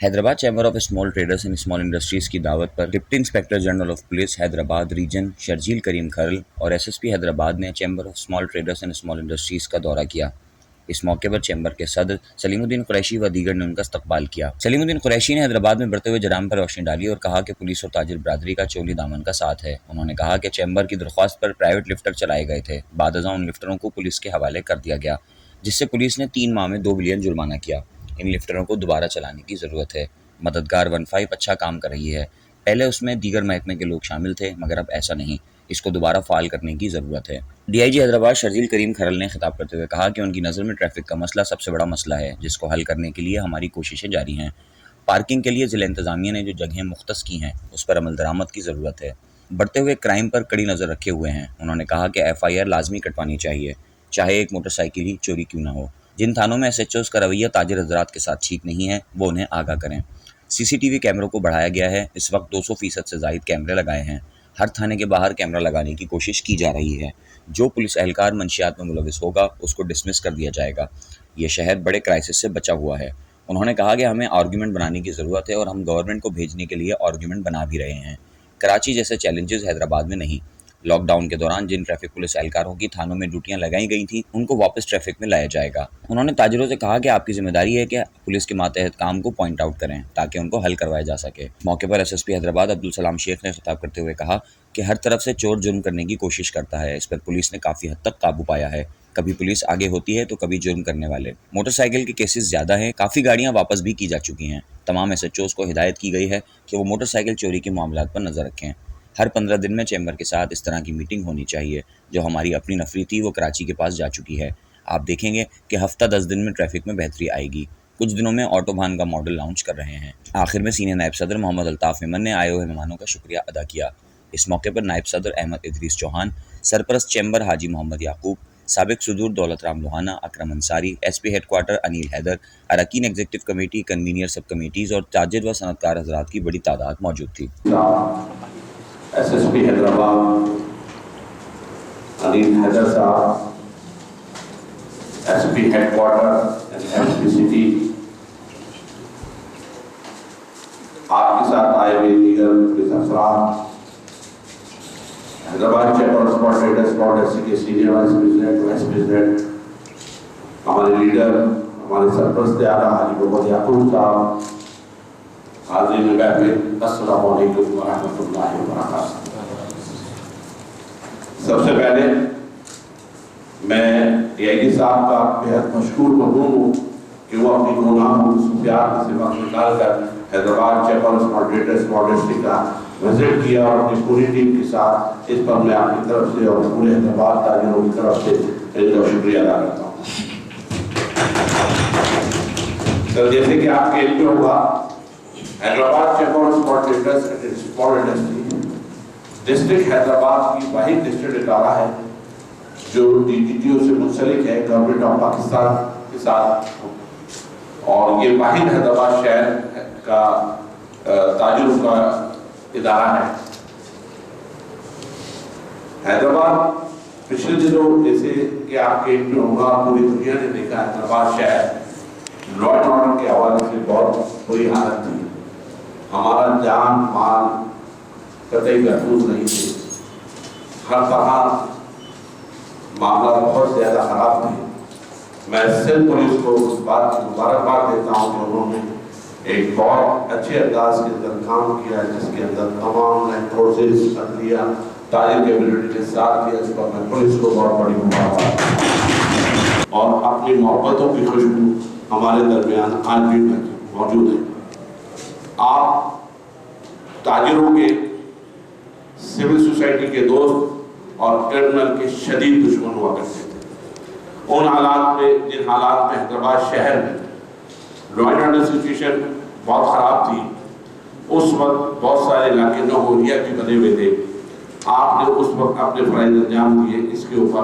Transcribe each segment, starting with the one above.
Hyderabad chamber of small traders and small industries کی دعوت پر deputy inspector general of police Hyderabad region Sharjeel Karim Kharal اور S S P Hyderabad نے chamber of small traders and small industries کا دورہ کیا۔ اس موقع پر چیمبر کے صدر سلیم الدین قریشی و دیگر نے ان کا استقبال کیا۔ سلیم الدین قریشی نے حیدرآباد میں بڑھتے ہوئے جرائم پر روشنی ڈالی اور کہا کہ پولیس اور تاجر برادری کا چولی دامن کا ساتھ ہے۔ انہوں نے کہا کہ چیمبر کی درخواست پر پرائیویٹ لفٹر چلائے گئے تھے، بعد ازاں ان لفٹروں کو پولیس کے حوالے کر دیا گیا، جس سے پولیس نے 3 ماہ میں 2 بلین جرمانہ کیا۔ ان لفٹروں کو دوبارہ چلانے کی ضرورت ہے۔ مددگار 15 اچھا کام کر رہی ہے، پہلے اس میں دیگر محکمے کے لوگ شامل تھے مگر اب ایسا نہیں، اس کو دوبارہ فعال کرنے کی ضرورت ہے۔ ڈی آئی جی حیدرآباد شرجیل کریم کھرل نے خطاب کرتے ہوئے کہا کہ ان کی نظر میں ٹریفک کا مسئلہ سب سے بڑا مسئلہ ہے، جس کو حل کرنے کے لیے ہماری کوششیں جاری ہیں۔ پارکنگ کے لیے ضلع انتظامیہ نے جو جگہیں مختص کی ہیں اس پر عمل درآمد کی ضرورت ہے۔ بڑھتے ہوئے کرائم پر کڑی نظر رکھے ہوئے ہیں۔ انہوں نے کہا کہ FIR لازمی کٹوانی چاہیے، چاہے ایک موٹر سائیکل ہی چوری کیوں نہ ہو۔ جن تھانوں میں SHOs کا رویہ تاجر حضرات کے ساتھ ٹھیک نہیں ہے وہ انہیں آگاہ کریں۔ CCTV کیمروں کو بڑھایا گیا ہے، اس وقت 200% سے زائد کیمرے لگائے ہیں۔ ہر تھانے کے باہر کیمرہ لگانے کی کوشش کی جا رہی ہے۔ جو پولیس اہلکار منشیات میں ملوث ہوگا اس کو ڈسمس کر دیا جائے گا۔ یہ شہر بڑے کرائسس سے بچا ہوا ہے۔ انہوں نے کہا کہ ہمیں آرگیومنٹ بنانے کی ضرورت ہے اور ہم گورنمنٹ کو بھیجنے کے لیے آرگیومنٹ بنا بھی رہے ہیں۔ کراچی جیسے چیلنجز حیدرآباد میں نہیں۔ لاک ڈاؤن کے دوران جن ٹریفک پولیس اہلکاروں کی تھانوں میں ڈیوٹیاں لگائی گئی تھیں ان کو واپس ٹریفک میں لایا جائے گا۔ انہوں نے تاجروں سے کہا کہ آپ کی ذمہ داری ہے کہ پولیس کے ماتحت کام کو پوائنٹ آؤٹ کریں تاکہ ان کو حل کروایا جا سکے۔ موقع پر SSP حیدرآباد عبدالسلام شیخ نے خطاب کرتے ہوئے کہا کہ ہر طرف سے چور جرم کرنے کی کوشش کرتا ہے، اس پر پولیس نے کافی حد تک قابو پایا ہے۔ کبھی پولیس آگے ہوتی ہے تو کبھی جرم کرنے والے۔ موٹر سائیکل کے کیسز زیادہ ہیں، کافی گاڑیاں واپس بھی کی جا چکی ہیں۔ تمام SHOs کو ہدایت کی گئی ہے کہ وہ موٹر سائیکل چوری کے معاملات پر نظر رکھیں۔ ہر 15 دن میں چیمبر کے ساتھ اس طرح کی میٹنگ ہونی چاہیے۔ جو ہماری اپنی نفری تھی وہ کراچی کے پاس جا چکی ہے۔ آپ دیکھیں گے کہ ہفتہ 10 دن میں ٹریفک میں بہتری آئے گی۔ کچھ دنوں میں آٹو بھان کا ماڈل لانچ کر رہے ہیں۔ آخر میں سینئر نائب صدر محمد الطاف ایمن نے آئے ہوئے مہمانوں کا شکریہ ادا کیا۔ اس موقع پر نائب صدر احمد ادریس چوہان، سرپرست چیمبر حاجی محمد یعقوب، سابق صدور Daulat Ram Lohana, Akram Ansari, SP headquarter Anil Haider, اراکین executive committee, convener sub committees اور تاجر و صنعتکار حضرات کی بڑی تعداد موجود تھی۔ SSP حیدرآباد انیل حیدر صاحب، SP headquarter SP city, آپ کے ساتھ آئے ہوئے دیگر پولیس افراد، Hyderabad chamber of small traders small کے سینئر وائس پریزیڈنٹ، ہمارے لیڈر، ہمارے سرپرست اعلیٰ حاجی محمد یعقوب صاحب، حاضرین محفل، السلام علیکم ورحمۃ اللہ وبرکاتہ۔ سب سے پہلے میں DIG صاحب کا بہت مشکور ممنون ہوں کہ وہ اپنی گناہ مصروفیات سے وقت نکال کر Hyderabad chamber of small traders small industry کا وزٹ کیا اور اپنی پوری ٹیم کے ساتھ اس پر میں اپنی طرف سے اور پورے حیدرآباد تاجروں کی طرف سے ان کا شکریہ ادا کرتا ہوں۔ سر جیسے کہ آپ کے علم میں ہوگا، Hyderabad chamber of small traders and small industry district Hyderabad کی واحد ڈسٹرکٹ ادارہ ہے جو DGTO سے منسلک ہے گورنمنٹ آف پاکستان کے ساتھ، اور یہ واحد حیدرآباد شہر کا تاجروں کا ادارہ ہے۔ حیدرآباد پچھلے دنوں جیسے کہ آپ کے علم میں ہوگا، پوری دنیا نے دیکھا حیدرآباد شہر لا اینڈ آرڈر کے حوالے سے بہت بری حالت تھی۔ ہمارا جان مال قطعی محفوظ نہیں تھے، ہر طرح معاملات بہت زیادہ خراب تھے۔ میں سندھ پولیس کو اس بات کی مبارکباد دیتا ہوں کہ انہوں نے ایک بہت اچھے انداز کے اندر کام کیا جس کے اندر تمام فورسز، عدلیہ، تاجر کمیونٹی کے ساتھ کیا، اس پر میں پولیس کو بہت بڑی مبارکباد، اور اپنی محبتوں کی خوشبو ہمارے درمیان آج بھی موجود ہے۔ آپ تاجروں کے، سول سوسائٹی کے دوست اور کرمنل کے شدید دشمن ہوا کرتے تھے۔ ان حالات میں، جن حالات میں حیدرآباد شہر میں لا اینڈ آرڈر سچویشن بہت خراب تھی، اس وقت بہت سارے علاقے نوگوریا بھی بنے ہوئے تھے، آپ نے اس وقت اپنے فرائض انجام دیے۔ اس کے اوپر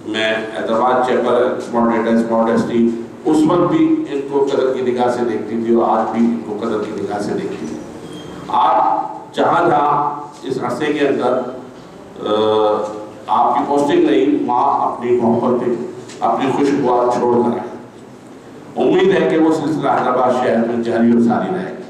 میں Hyderabad chamber small traders small industry اس وقت بھی ان کو قدر کی نگاہ سے دیکھتی تھی اور آج بھی ان کو قدر کی نگاہ سے دیکھتی تھی۔ آپ جہاں جہاں اس عرصے کے اندر آپ کی پوسٹنگ نہیں، وہاں اپنی محبتیں، اپنی خوشبوات چھوڑ کر آئے۔ امید ہے کہ وہ سلسلہ حیدرآباد شہر میں جاری اور ساری رہے گا۔